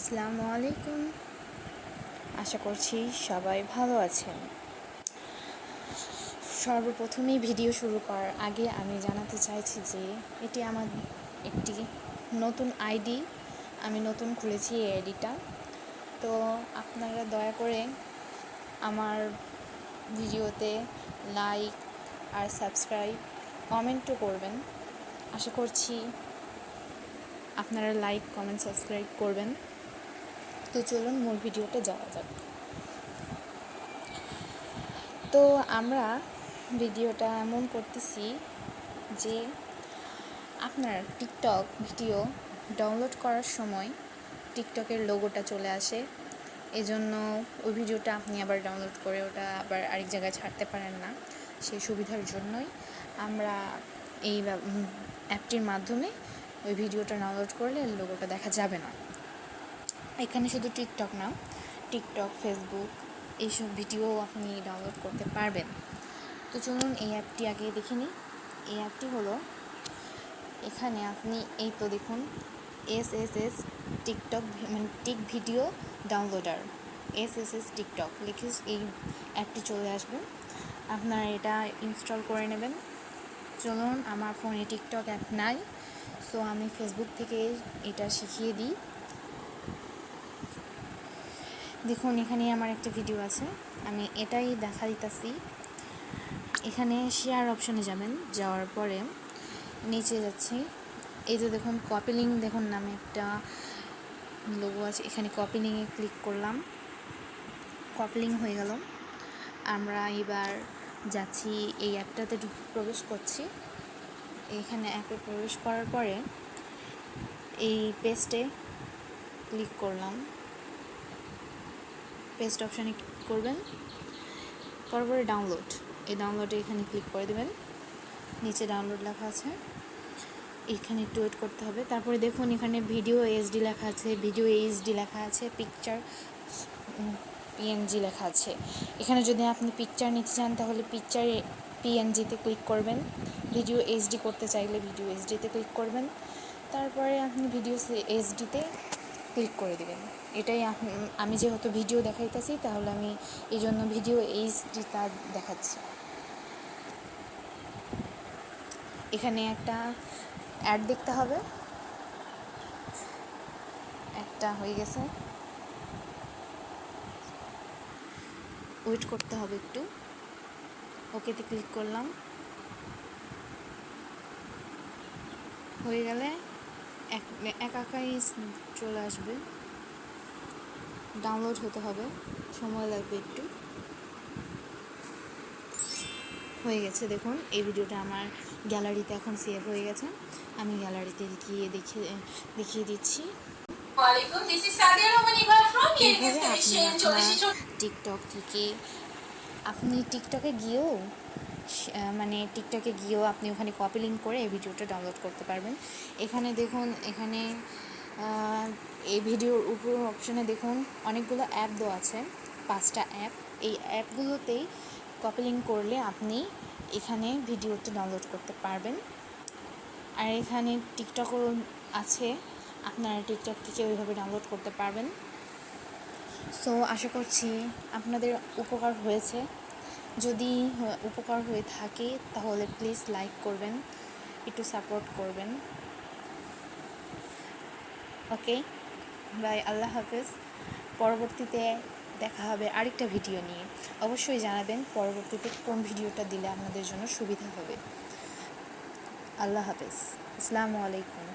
আসসালামু আলাইকুম। আশা করছি সবাই ভালো আছেন। সর্বপ্রথমেই ভিডিও শুরু করার আগে আমি জানাতে চাইছি যে এটি আমার একটি নতুন আইডি, আমি নতুন খুলেছি এই আইডিটা। তো আপনারা দয়া করে আমার ভিডিওতে লাইক আর সাবস্ক্রাইব, কমেন্টও করবেন। আশা করছি আপনারা লাইক, কমেন্ট, সাবস্ক্রাইব করবেন। তো চলুন মূল ভিডিওতে যাওয়া যাক। তো আমরা ভিডিওটা এমন করতেছি যে আপনার টিকটক ভিডিও ডাউনলোড করার সময় টিকটকের লোগোটা চলে আসে, এজন্য ওই ভিডিওটা আপনি আবার ডাউনলোড করে ওটা আবার আরেক জায়গায় ছাড়তে পারেন না। সেই সুবিধার জন্যই আমরা এই অ্যাপটির মাধ্যমে ওই ভিডিওটা ডাউনলোড করলে লোগোটা দেখা যাবে না। এখানে শুধু টিকটক না, টিকটক, ফেসবুক এইসব ভিডিও আপনি ডাউনলোড করতে পারবেন। তো চলুন এই অ্যাপটি আগে দেখে নিই। এই অ্যাপটি হলো, এখানে আপনি এই তো দেখুন SSS টিকটক মানে tick video downloader, SSS TikTok লিখে এই অ্যাপটি চলে আসবে। আপনারা এটা ইনস্টল করে নেবেন। চলুন, আমার ফোনে টিকটক অ্যাপ নাই, সো আমি ফেসবুক থেকে এটা শিখিয়ে দিই। দেখুন এখানে আমার একটা ভিডিও আছে, আমি এটাই দেখা দিতেছি। এখানে শেয়ার অপশনে যাবেন, যাওয়ার পরে নিচে যাচ্ছি, এই যে দেখুন কপি লিঙ্ক দেখুন নামে একটা লোগো আছে, এখানে কপি লিঙ্কে ক্লিক করলাম, কপি লিঙ্ক হয়ে গেল। আমরা এবার যাচ্ছি এই অ্যাপটাতে প্রবেশ করছি। এখানে অ্যাপে প্রবেশ করার পরে এই পেস্টে ক্লিক করলাম, পেস্ট অপশানে ক্লিক করবেন, তারপরে ডাউনলোড, এই ডাউনলোডে এখানে ক্লিক করে দেবেন। নিচে ডাউনলোড লেখা আছে, এখানে একটু ওয়েট করতে হবে। তারপরে দেখুন এখানে ভিডিও এইচডি লেখা আছে, ভিডিও এইচডি লেখা আছে, পিকচার পিএনজি লেখা আছে। এখানে যদি আপনি পিকচার নিতে চান তাহলে পিকচার পিএনজিতে ক্লিক করবেন, ভিডিও এইচডি করতে চাইলে ভিডিও এইচডিতে ক্লিক করবেন, তারপরে আপনি ভিডিও এইচডিতে ক্লিক করে দেবেন। এটাই আমি যেহেতু ভিডিও দেখাইতেছি তাহলে আমি এই জন্য ভিডিও এইচডিটা দেখাচ্ছি। এখানে একটা অ্যাড দেখতে হবে, একটা হয়ে গেছে, ওয়েট করতে হবে একটু। ওকেতে ক্লিক করলাম, হয়ে গেলে একাই চলে আসবে, ডাউনলোড হতে হবে, সময় লাগবে একটু। হয়ে গেছে, দেখুন এই ভিডিওটা আমার গ্যালারিতে এখন সেভ হয়ে গেছে। আমি গ্যালারিতে গিয়ে দেখিয়ে দিচ্ছি। এইভাবে আপনি আপনার টিকটক থেকে আপনি টিকটকে গিয়েও আপনি ওখানে কপি লিঙ্ক করে এই ভিডিওটা ডাউনলোড করতে পারবেন। এখানে দেখুন, এখানে এই ভিডিওর উপর অপশানে দেখুন অনেকগুলো অ্যাপ দেওয়া আছে, 5টা অ্যাপ। এই অ্যাপগুলোতেই কপি লিঙ্ক করলে আপনি এখানে ভিডিওটা ডাউনলোড করতে পারবেন। আর এখানে টিকটকও আছে, আপনারা টিকটক থেকে ওইভাবে ডাউনলোড করতে পারবেন। সো আশা করছি আপনাদের উপকার হয়েছে। যদি উপকার হয়ে থাকে তাহলে প্লিজ লাইক করবেন, একটু সাপোর্ট করবেন। ওকে, বাই, আল্লাহ হাফেজ। পরবর্তীতে দেখা হবে আরেকটা ভিডিও নিয়ে। অবশ্যই জানাবেন পরবর্তীতে কোন ভিডিওটা দিলে আপনাদের জন্য সুবিধা হবে। আল্লাহ হাফেজ, আসসালামু আলাইকুম।